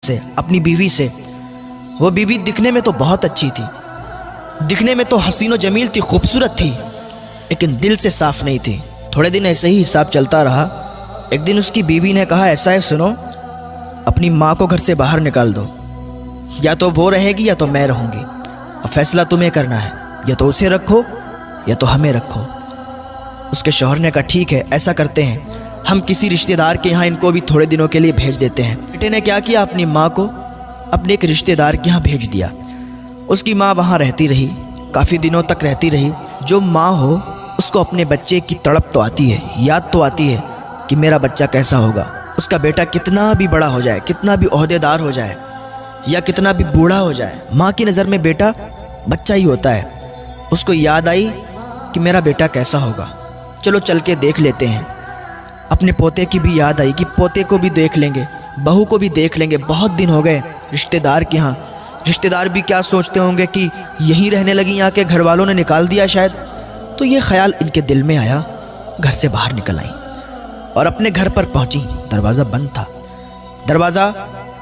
से, अपनी बीवी से। वो बीवी दिखने में तो बहुत अच्छी थी, दिखने में तो हसीनो जमील थी, खूबसूरत थी, लेकिन दिल से साफ़ नहीं थी। थोड़े दिन ऐसे ही हिसाब चलता रहा। एक दिन उसकी बीवी ने कहा, ऐसा है सुनो, अपनी माँ को घर से बाहर निकाल दो, या तो वो रहेगी या तो मैं रहूँगी। अब फैसला तुम्हें करना है, या तो उसे रखो या तो हमें रखो। उसके शौहर ने कहा, ठीक है ऐसा करते हैं, हम किसी रिश्तेदार के यहाँ इनको भी थोड़े दिनों के लिए भेज देते हैं। बेटे ने क्या किया, अपनी माँ को अपने एक रिश्तेदार के यहाँ भेज दिया। उसकी माँ वहाँ रहती रही, काफ़ी दिनों तक रहती रही। जो माँ हो उसको अपने बच्चे की तड़प तो आती है, याद तो आती है कि मेरा बच्चा कैसा होगा, उसका बेटा कितना भी बड़ा हो जाए, कितना भी ओहदेदार हो जाए या कितना भी बूढ़ा हो जाए, माँ की नज़र में बेटा बच्चा ही होता है। उसको याद आई कि मेरा बेटा कैसा होगा, चलो चल के देख लेते हैं। अपने पोते की भी याद आई कि पोते को भी देख लेंगे, बहू को भी देख लेंगे। बहुत दिन हो गए रिश्तेदार के यहाँ, रिश्तेदार भी क्या सोचते होंगे कि यहीं रहने लगी, यहाँ के घर वालों ने निकाल दिया शायद। तो ये ख्याल इनके दिल में आया, घर से बाहर निकल आई और अपने घर पर पहुँची। दरवाज़ा बंद था, दरवाज़ा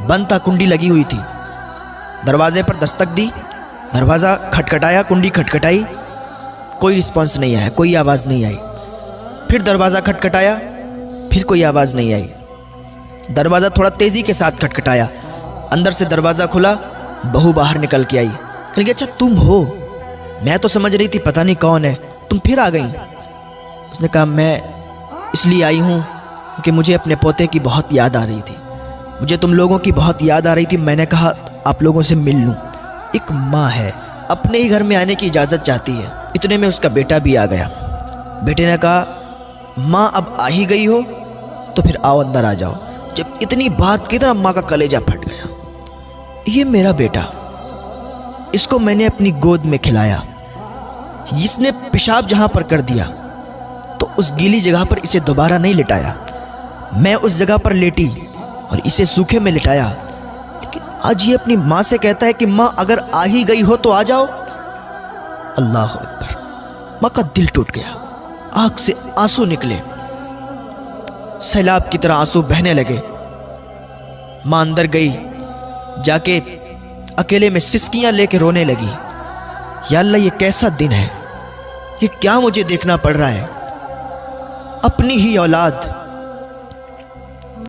बंद था, कुंडी लगी हुई थी। दरवाजे पर दस्तक दी, दरवाज़ा खटखटाया, कुंडी खटखटाई, कोई रिस्पॉन्स नहीं आया, कोई आवाज़ नहीं आई। फिर दरवाज़ा खटखटाया, फिर कोई आवाज़ नहीं आई। दरवाज़ा थोड़ा तेज़ी के साथ खटखटाया, अंदर से दरवाज़ा खुला, बहू बाहर निकल के आई। कह गई, अच्छा तुम हो, मैं तो समझ रही थी पता नहीं कौन है, तुम फिर आ गई। उसने कहा, मैं इसलिए आई हूँ कि मुझे अपने पोते की बहुत याद आ रही थी, मुझे तुम लोगों की बहुत याद आ रही थी। मैंने कहा आप लोगों से मिल लूँ। एक माँ है, अपने ही घर में आने की इजाज़त चाहती है। इतने में उसका बेटा भी आ गया। बेटे ने कहा, माँ अब आ ही गई हो तो फिर आओ अंदर आ जाओ। जब इतनी बात की तो अम्मा का कलेजा फट गया। ये मेरा बेटा, इसको मैंने अपनी गोद में खिलाया, इसने पेशाब जहाँ पर कर दिया तो उस गीली जगह पर इसे दोबारा नहीं लिटाया, मैं उस जगह पर लेटी और इसे सूखे में लिटाया। लेकिन आज ये अपनी माँ से कहता है कि माँ अगर आ ही गई हो तो आ जाओ। अल्लाह अकबर। माँ का दिल टूट गया, आँख से आंसू निकले, सैलाब की तरह आंसू बहने लगे। माँ अंदर गई, जाके अकेले में सिसकियां लेके रोने लगी। या अल्लाह, ये कैसा दिन है, ये क्या मुझे देखना पड़ रहा है। अपनी ही औलाद